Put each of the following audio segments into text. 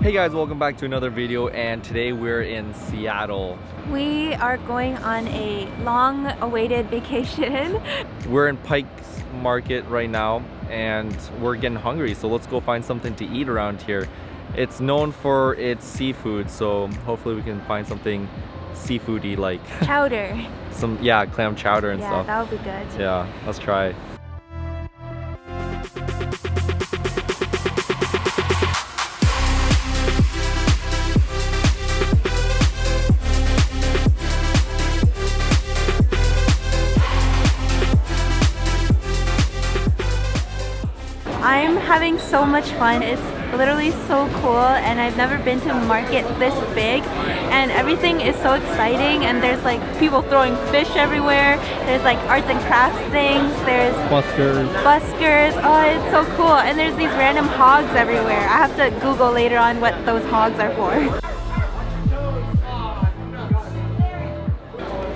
Hey guys, welcome back to another video, and today we're in Seattle. We are going on a long-awaited vacation. We're in Pike Market right now and we're getting hungry, so let's go find something to eat around here. It's known for its seafood, so hopefully we can find something seafoody like Chowder. Clam chowder and stuff. Yeah, that would be good. Yeah, let's try. I'm having so much fun. It's literally so cool, and I've never been to a market this big, and everything is so exciting, and there's like people throwing fish everywhere. There's like arts and crafts things. There's buskers. Oh, it's so cool. And there's these random hogs everywhere. I have to Google later on what those hogs are for.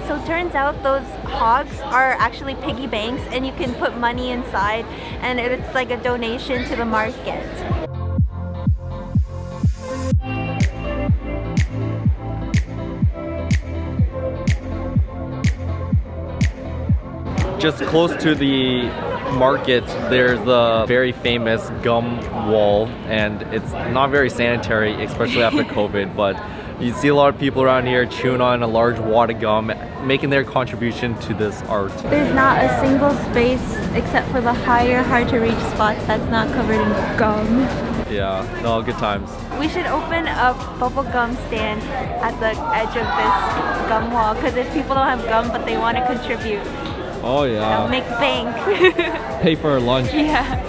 So it turns out those hogs are actually piggy banks, and you can put money inside, and it's like a donation to the market. Just close to the market, there's the very famous gum wall, and it's not very sanitary, especially after COVID, but you see a lot of people around here chewing on a large wad of gum, making their contribution to this art. There's not a single space except for the higher, hard to reach spots that's not covered in gum. Yeah, no, good times. We should open a bubble gum stand at the edge of this gum wall, because if people don't have gum but they want to contribute, oh yeah, make bank. Pay for our lunch. Yeah.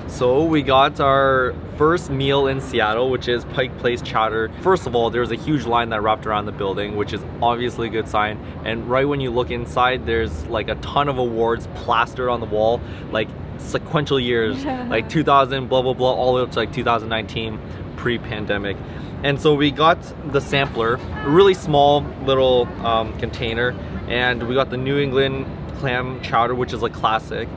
So we got our first meal in Seattle, which is Pike Place Chowder. First of all, there's a huge line that wrapped around the building, which is obviously a good sign. And right when you look inside, there's like a ton of awards plastered on the wall, like sequential years, like 2000, blah, blah, blah, all the way up to like 2019, pre-pandemic. And so we got the sampler, a really small little container, and we got the New England clam chowder, which is a classic,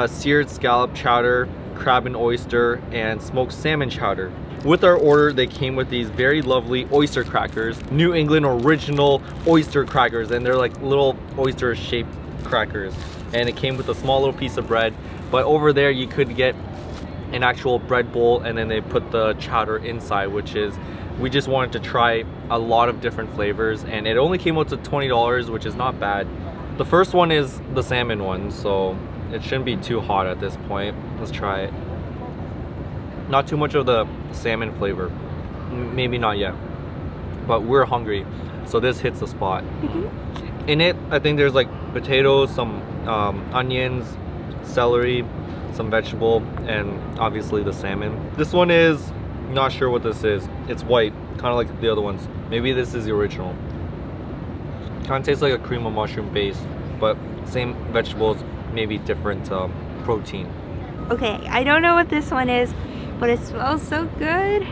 seared scallop chowder, crab and oyster, and smoked salmon chowder. With our order, they came with these very lovely oyster crackers, New England original oyster crackers, and they're like little oyster shaped crackers, and it came with a small little piece of bread. But over there you could get an actual bread bowl, and then they put the chowder inside, which is, we just wanted to try a lot of different flavors, and it only came out to $20, which is not bad. The first one is the salmon one, so it shouldn't be too hot at this point. Let's try it. Not too much of the salmon flavor. Maybe not yet. But we're hungry, so this hits the spot. In it, I think there's like potatoes, some onions, celery, some vegetable, and obviously the salmon. This one is, not sure what this is. It's white, kind of like the other ones. Maybe this is the original. Kind of tastes like a cream of mushroom base, but same vegetables, maybe different protein. Okay, I don't know what this one is, but it smells so good.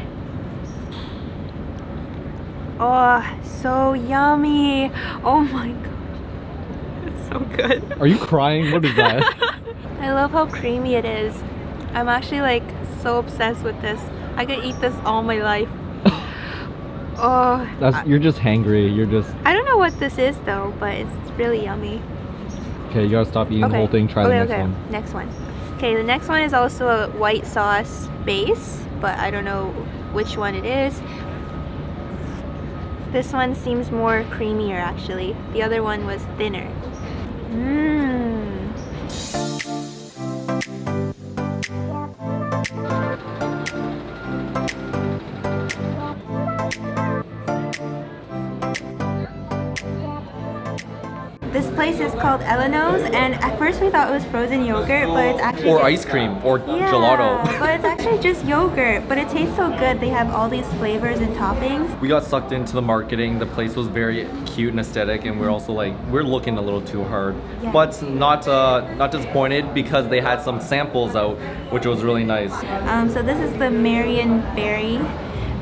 Oh, so yummy. Oh my god, it's so good. Are you crying? What is that? I love how creamy it is. I'm actually like so obsessed with this. I could eat this all my life. Oh, You're just hangry. You're just... I don't know what this is though, but it's really yummy. Okay, you gotta stop eating the whole thing. Try the next one. Next one. Okay, the next one is also a white sauce base, but I don't know which one it is. This one seems more creamier actually. The other one was thinner. This place is called Eleanos, and at first we thought it was frozen yogurt, but it's actually or ice cream, or gelato. But it's actually just yogurt, but it tastes so good. They have all these flavors and toppings. We got sucked into the marketing. The place was very cute and aesthetic, and we're also like, we're looking a little too hard. Yeah. But not disappointed, because they had some samples out, which was really nice. So this is the Marion Berry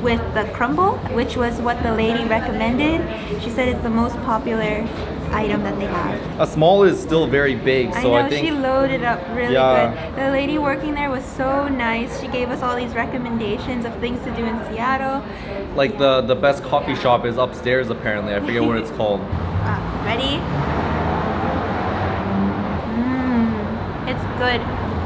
with the crumble, which was what the lady recommended. She said it's the most popular item that they have. A small is still very big, so I know, I think she loaded up really Yeah. good. The lady working there was so nice. She gave us all these recommendations of things to do in Seattle. like the best coffee shop is upstairs apparently. I forget what it's called. Ready? It's good.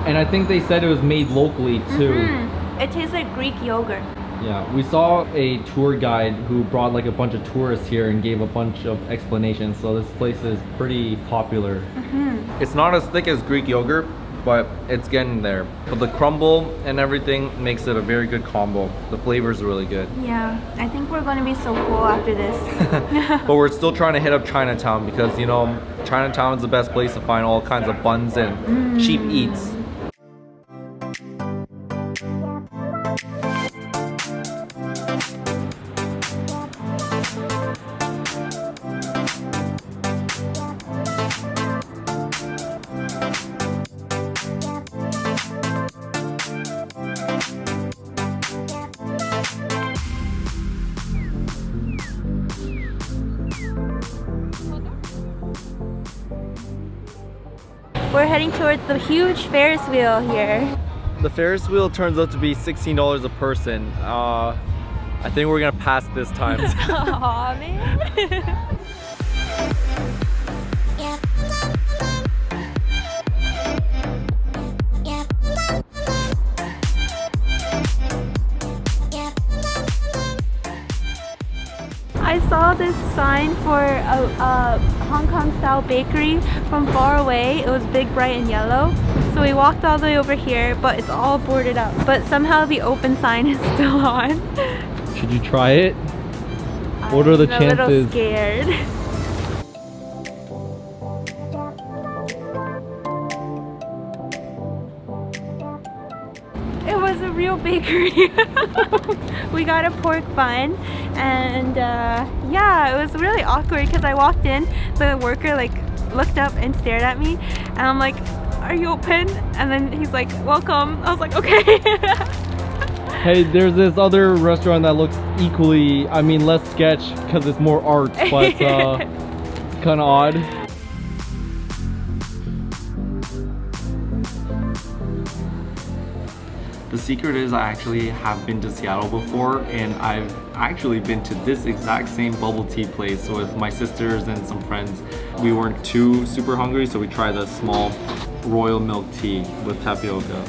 And I think they said it was made locally too. It tastes like Greek yogurt. Yeah, we saw a tour guide who brought like a bunch of tourists here and gave a bunch of explanations. So this place is pretty popular. It's not as thick as Greek yogurt, but it's getting there. But the crumble and everything makes it a very good combo. The flavor is really good. Yeah, I think we're going to be so full after this. But we're still trying to hit up Chinatown because, you know, Chinatown is the best place to find all kinds of buns and cheap eats. We're heading towards the huge Ferris wheel here. The Ferris wheel turns out to be $16 a person. I think we're gonna pass this time. Aw, man. I saw this sign for a Hong Kong style bakery from far away. It was big, bright, and yellow. So we walked all the way over here, but it's all boarded up. But somehow the open sign is still on. Should you try it? What are the I'm a little chances? scared. It was a real bakery. We got a pork bun, and yeah, it was really awkward because I walked in, the worker like looked up and stared at me, and I'm like, "Are you open?" And then he's like, "Welcome." I was like, "Okay." Hey, there's this other restaurant that looks equally, I mean, less sketch because it's more art, but it's kind of odd. The secret is I actually have been to Seattle before, and I've actually been to this exact same bubble tea place with my sisters and some friends. We weren't too super hungry, so we tried the small royal milk tea with tapioca.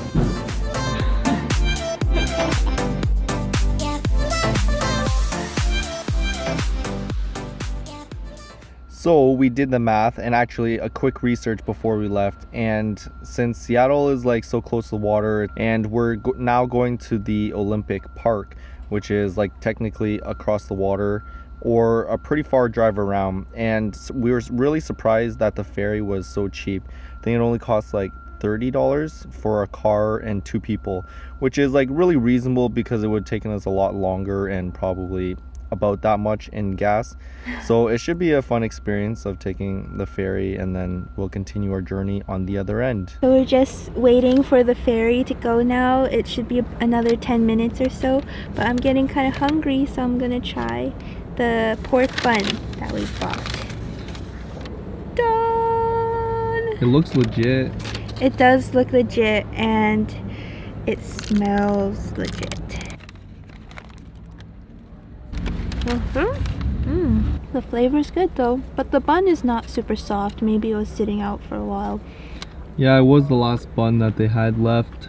So we did the math and actually a quick research before we left, and since Seattle is like so close to the water, and we're now going to the Olympic Park, which is like technically across the water or a pretty far drive around, and we were really surprised that the ferry was so cheap. I think it only costs like $30 for a car and 2 people, which is like really reasonable because it would have taken us a lot longer and probably about that much in gas. So it should be a fun experience of taking the ferry, and then we'll continue our journey on the other end. So we're just waiting for the ferry to go now. It should be another 10 minutes or so, but I'm getting kind of hungry, so I'm gonna try the pork bun that we bought. Done! It looks legit. It does look legit, and it smells legit. The flavor's good though, but the bun is not super soft. Maybe it was sitting out for a while. Yeah, it was the last bun that they had left.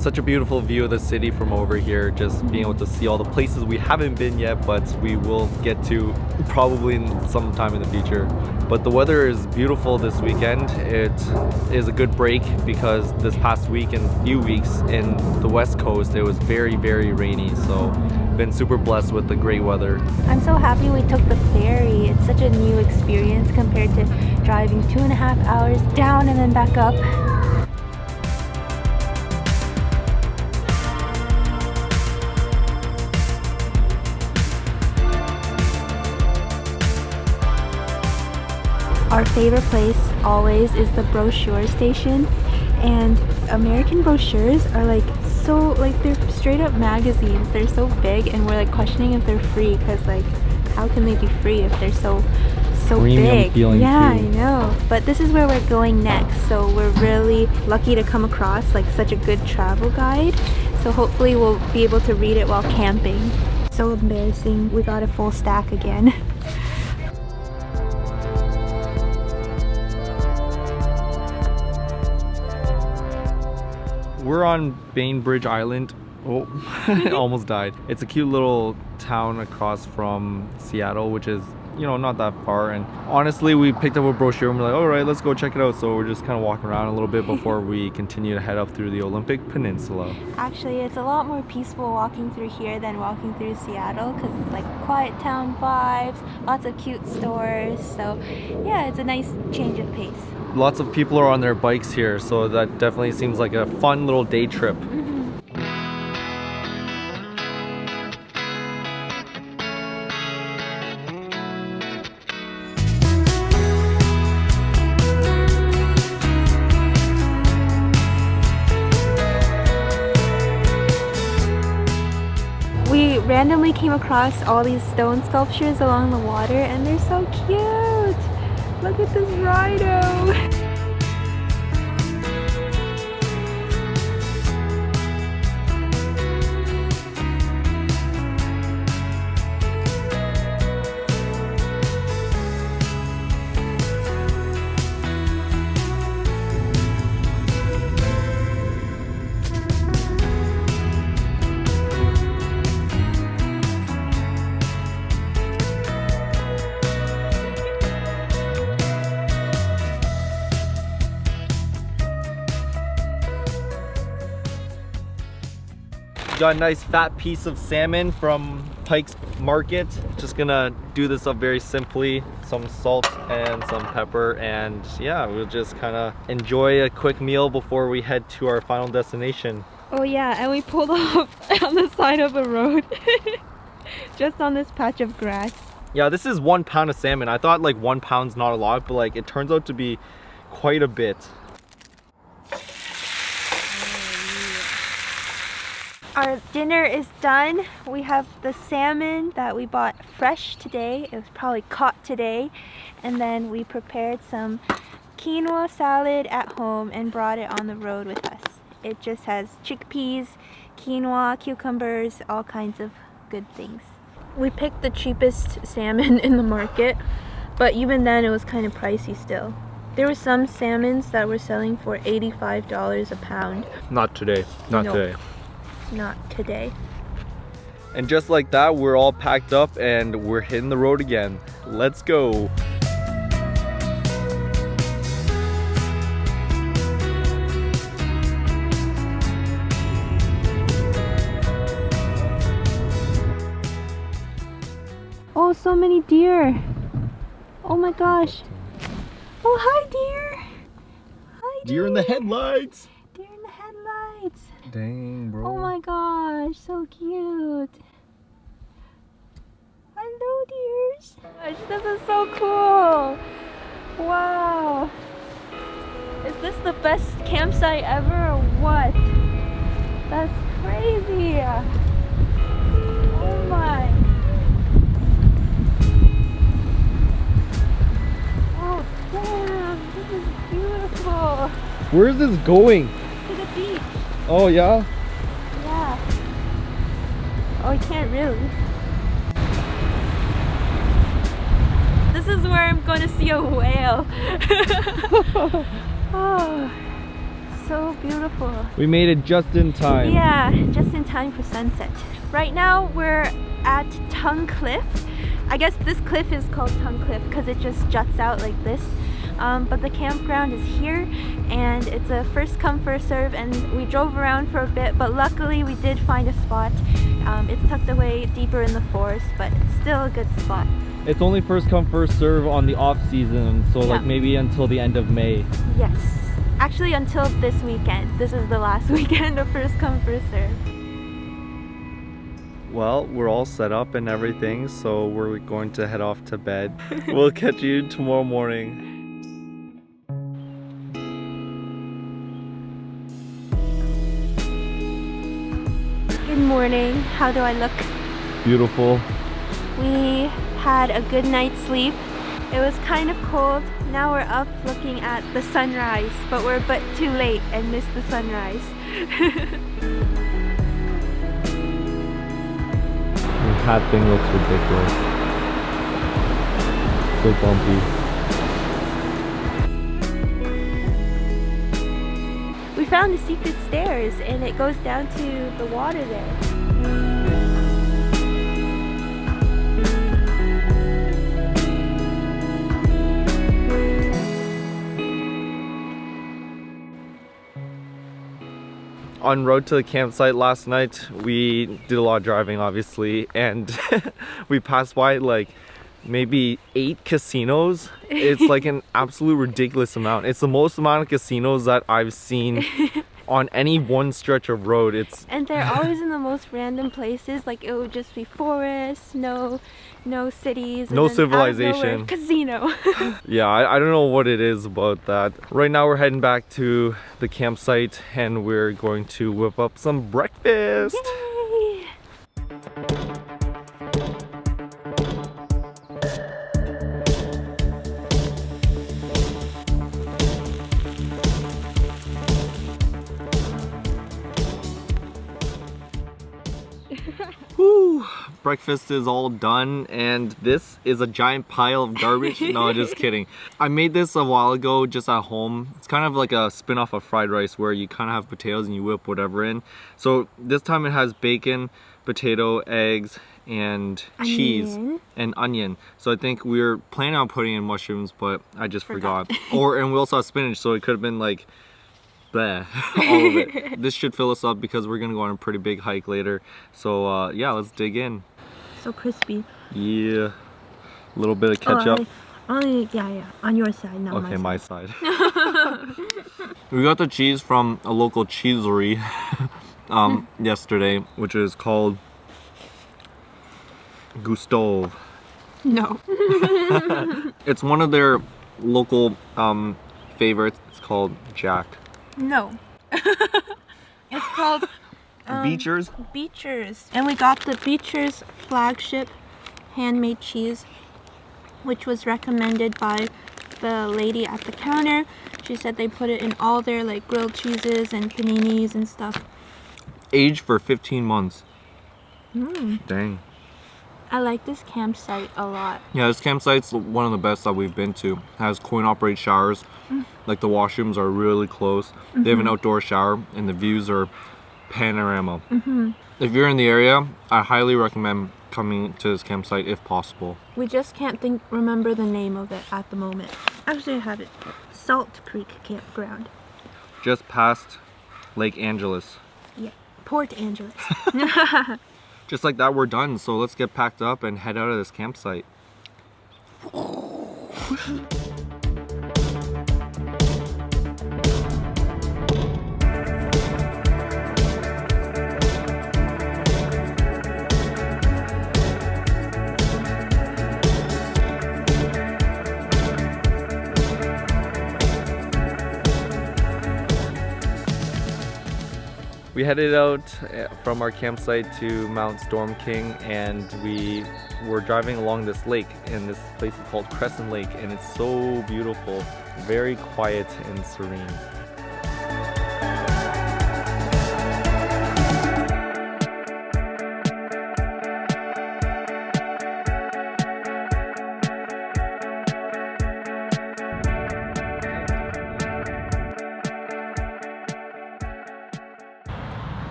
such a beautiful view of the city from over here, just being able to see all the places we haven't been yet, but we will get to probably sometime in the future. But the weather is beautiful this weekend. It is a good break because this past week and few weeks in the West Coast, it was very, very rainy. So been super blessed with the great weather. I'm so happy we took the ferry. It's such a new experience compared to driving 2.5 hours down and then back up. Our favorite place always is the brochure station, and American brochures are like so, like they're straight up magazines. They're so big, and we're like questioning if they're free, because like how can they be free if they're so big? Yeah, I know. But this is where we're going next, so we're really lucky to come across like such a good travel guide. So hopefully we'll be able to read it while camping. So embarrassing, we got a full stack again. We're on Bainbridge Island. Oh, almost died. It's a cute little town across from Seattle, which is, you know, not that far. And honestly, we picked up a brochure and we're like, all right, let's go check it out. So we're just kind of walking around a little bit before we continue to head up through the Olympic Peninsula. Actually, it's a lot more peaceful walking through here than walking through Seattle, because it's like quiet town vibes, lots of cute stores. So yeah, it's a nice change of pace. Lots of people are on their bikes here, so that definitely seems like a fun little day trip. We randomly came across all these stone sculptures along the water, and they're so cute. Look at this rhino. Got a nice fat piece of salmon from Pike's Market. Just gonna do this up very simply. Some salt and some pepper, and yeah, we'll just kind of enjoy a quick meal before we head to our final destination. Oh yeah, and we pulled off on the side of a road. Just on this patch of grass. Yeah, this is 1 pound of salmon. I thought like 1 pound's not a lot, but like it turns out to be quite a bit. Our dinner is done. We have the salmon that we bought fresh today. It was probably caught today. And then we prepared some quinoa salad at home and brought it on the road with us. It just has chickpeas, quinoa, cucumbers, all kinds of good things. We picked the cheapest salmon in the market, but even then it was kind of pricey still. There were some salmons that were selling for $85 a pound. Not today. Not today. Not today. And just like that, we're all packed up and we're hitting the road again. Let's go. Oh, so many deer. Oh my gosh. Oh, hi deer. Hi deer. Deer in the headlights. Deer in the headlights. Dang, bro. Oh my gosh, so cute. Hello, dears. Gosh, this is so cool. Wow. Is this the best campsite ever or what? That's crazy. Oh my. Oh damn, this is beautiful. Where is this going? To the beach. Oh yeah? Yeah. Oh, I can't really. This is where I'm going to see a whale. Oh, so beautiful. We made it just in time. Yeah, just in time for sunset. Right now we're at Tongue Cliff. I guess this cliff is called Tongue Cliff because it just juts out like this. But the campground is here and it's a first come first serve, and we drove around for a bit, but luckily we did find a spot. It's tucked away deeper in the forest, but it's still a good spot. It's only first come first serve on the off season, so like maybe until the end of May. Yes, actually until this weekend. This is the last weekend of first come first serve. Well, we're all set up and everything, so we're going to head off to bed. We'll catch you tomorrow morning. Good morning. How do I look? Beautiful. We had a good night's sleep. It was kind of cold. Now we're up looking at the sunrise, but we're a bit too late and missed the sunrise. The hat thing looks ridiculous. So bumpy. We found the secret stairs and it goes down to the water there. En route to the campsite last night, we did a lot of driving obviously, and we passed by like maybe 8 casinos. It's like an absolute ridiculous amount. It's the most amount of casinos that I've seen on any one stretch of road. And they're always in the most random places. Like it would just be forests, no cities, no and civilization, casino. Yeah, I don't know what it is about that. Right now we're heading back to the campsite and we're going to whip up some breakfast. Yay! Whew. Breakfast is all done and this is a giant pile of garbage. No, just kidding. I made this a while ago just at home. It's kind of like a spin-off of fried rice where you kind of have potatoes and you whip whatever in. So this time it has bacon, potato, eggs, and cheese and onion. So I think we were planning on putting in mushrooms, but I just forgot. And we also have spinach, so it could have been like bleh, all of it. This should fill us up because we're gonna go on a pretty big hike later. So yeah, let's dig in. So crispy. Yeah, a little bit of ketchup. Yeah, on your side, not okay, my side. My side. We got the cheese from a local cheesery yesterday, which is called Gustav. No. It's one of their local favorites. It's called Jack. No. It's called Beechers? Beechers. And we got the Beechers flagship handmade cheese, which was recommended by the lady at the counter. She said they put it in all their like grilled cheeses and paninis and stuff. Aged for 15 months. Mm. Dang. I like this campsite a lot. Yeah, this campsite's one of the best that we've been to. It has coin-operated showers. Like the washrooms are really close. They have an outdoor shower and the views are panorama. If you're in the area, I highly recommend coming to this campsite if possible. We just can't remember the name of it at the moment. Actually, I have it. Salt Creek Campground. Just past Lake Angeles. Yeah, Port Angeles. Just like that, we're done. So let's get packed up and head out of this campsite. We headed out from our campsite to Mount Storm King, and we were driving along this lake, and this place is called Crescent Lake, and it's so beautiful, very quiet and serene.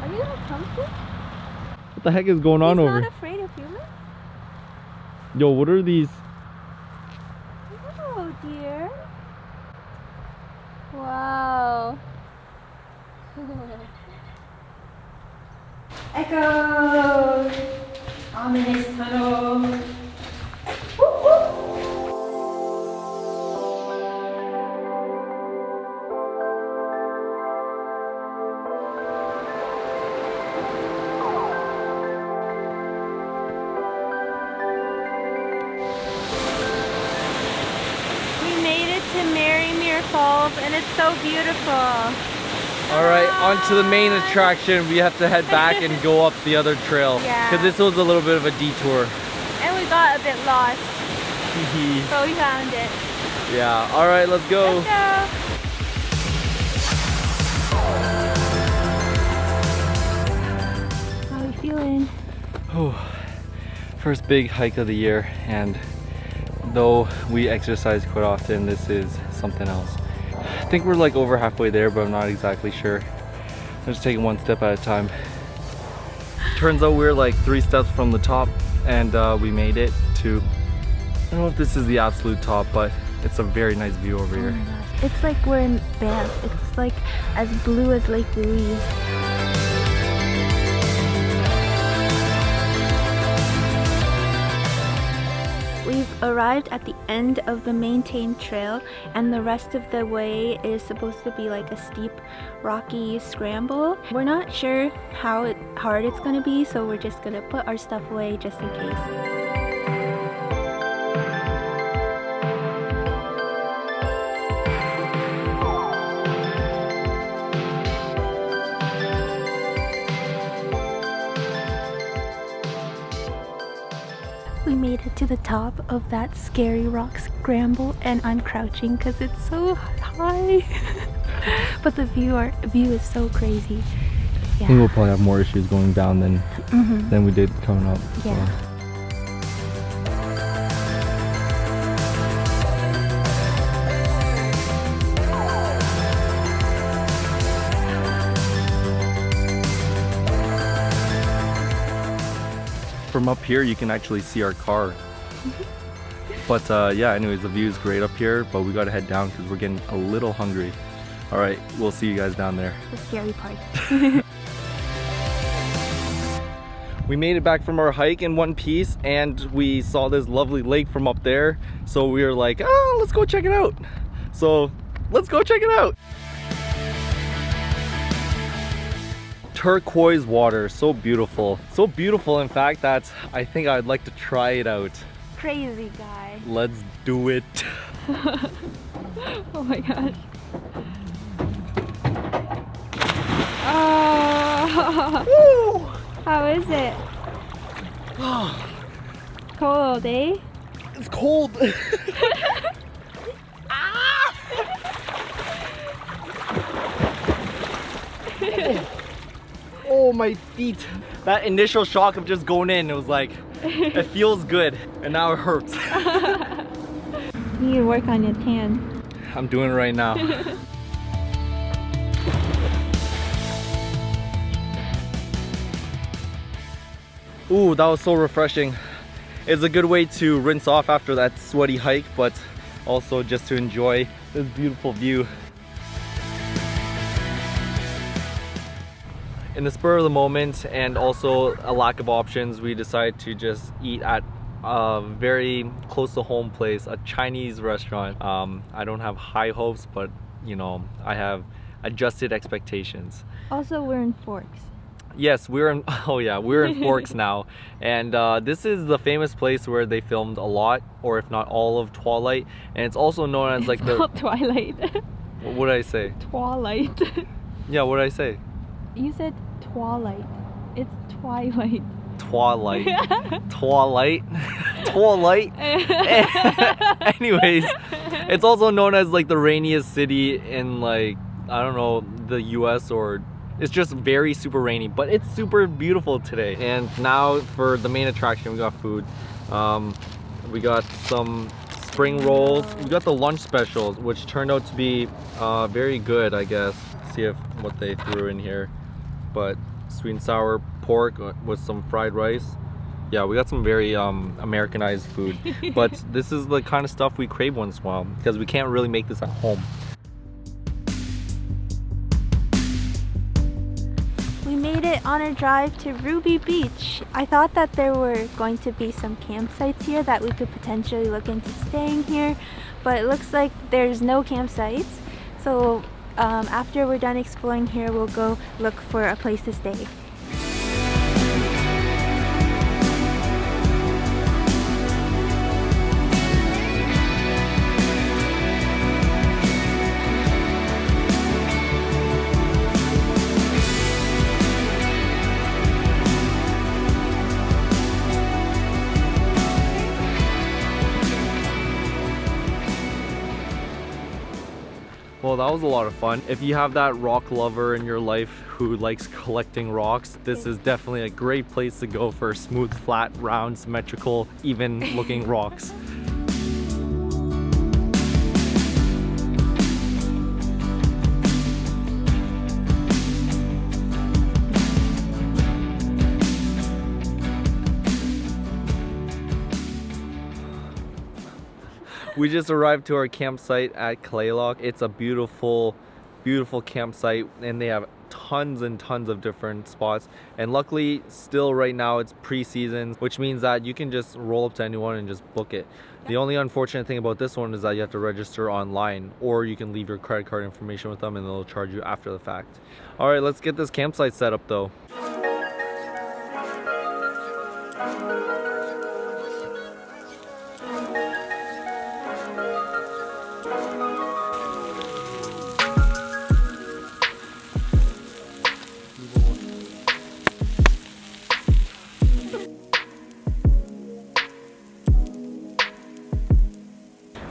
Are you gonna come to? What the heck is going on over? He's not afraid of humans? Yo, what are these? Oh dear. Wow. Echo! Ominous tunnel. Whoop, whoop. We made it to Marymere Falls and it's so beautiful. Alright, on to the main attraction. We have to head back and go up the other trail. Yeah. Because this was a little bit of a detour. And we got a bit lost, but we found it. Yeah, alright, let's go. Let's go. How are you feeling? Oh, first big hike of the year, and though we exercise quite often, this is something else. I think we're like over halfway there, but I'm not exactly sure. I'm just taking one step at a time. Turns out we're like 3 steps from the top, and we made it to, I don't know if this is the absolute top, but it's a very nice view over here. Oh my gosh. It's like we're in Banff. It's like as blue as Lake Louise. We've arrived at the end of the maintained trail, and the rest of the way is supposed to be like a steep, rocky scramble. We're not sure how hard it's gonna be, so we're just gonna put our stuff away just in case. We made it to the top of that scary rock scramble, and I'm crouching because it's so high. But the view is so crazy. I think we'll probably have more issues going down than we did coming up. Yeah. So. From up here you can actually see our car. But yeah, anyways, the view is great up here, but we gotta head down because we're getting a little hungry. All right, we'll see you guys down there. The scary part. We made it back from our hike in one piece, and we saw this lovely lake from up there, so we were like, oh, let's go check it out. So let's go check it out. Turquoise water, so beautiful. So beautiful, in fact, that I think I'd like to try it out. Crazy guy. Let's do it. Oh my gosh. Oh. How is it? Cold, eh? It's cold. Oh, my feet. That initial shock of just going in, it was like, it feels good, and now it hurts. You need to work on your tan. I'm doing it right now. Ooh, that was so refreshing. It's a good way to rinse off after that sweaty hike, but also just to enjoy this beautiful view. In the spur of the moment, and also a lack of options, we decided to just eat at a very close to home place, a Chinese restaurant. I don't have high hopes, but you know, I have adjusted expectations. Also, we're in Forks. Yes, we're in, oh yeah, we're in Forks now. And this is the famous place where they filmed a lot, or if not all of Twilight. And it's also known as like the... Not Twilight. What did I say? Twilight. Yeah, what did I say? You said Twilight. It's Twilight. Twilight. Twilight. Twilight. Anyways, it's also known as like the rainiest city in like, I don't know, the US, or it's just very super rainy, but it's super beautiful today. And now for the main attraction, we got food. We got some spring rolls. We got the lunch specials, which turned out to be very good, I guess. See if what they threw in here. But sweet and sour pork with some fried rice. Yeah, we got some very Americanized food, but this is the kind of stuff we crave once in a while because we can't really make this at home. We made it on a drive to Ruby Beach. I thought that there were going to be some campsites here that we could potentially look into staying here, but it looks like there's no campsites. So after we're done exploring here, we'll go look for a place to stay. Well, that was a lot of fun. If you have that rock lover in your life who likes collecting rocks, this is definitely a great place to go for smooth, flat, round, symmetrical, even looking rocks. We just arrived to our campsite at Kalaloch. It's a beautiful, beautiful campsite, and they have tons and tons of different spots. And luckily, still right now it's pre-season, which means that you can just roll up to anyone and just book it. The only unfortunate thing about this one is that you have to register online, or you can leave your credit card information with them and they'll charge you after the fact. All right, let's get this campsite set up though.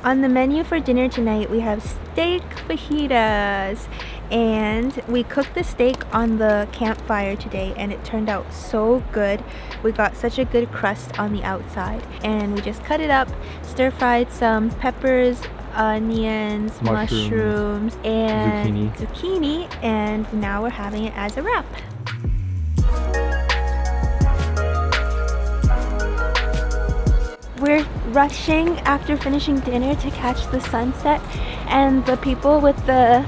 On the menu for dinner tonight, we have steak fajitas, and we cooked the steak on the campfire today, and it turned out so good. We got such a good crust on the outside, and we just cut it up, stir-fried some peppers, onions, mushrooms, and zucchini, and now we're having it as a wrap. We're rushing after finishing dinner to catch the sunset, and the people with the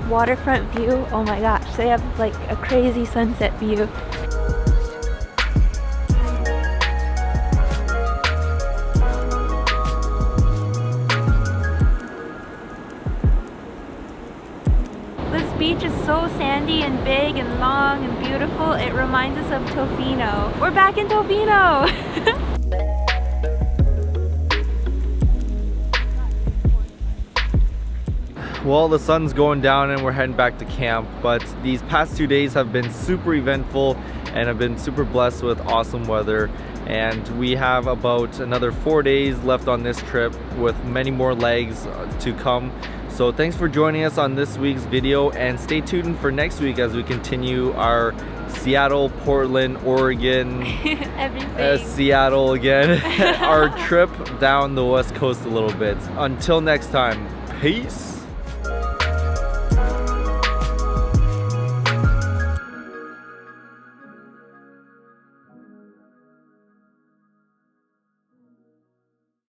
waterfront view, oh my gosh, they have like a crazy sunset view. This beach is so sandy and big and long and beautiful. It reminds us of Tofino. We're back in Tofino! Well, the sun's going down and we're heading back to camp, but these past 2 days have been super eventful and have been super blessed with awesome weather, and we have about another 4 days left on this trip with many more legs to come. So thanks for joining us on this week's video, and stay tuned for next week as we continue our Seattle, Portland, Oregon, Seattle again, our trip down the west coast a little bit. Until next time, peace.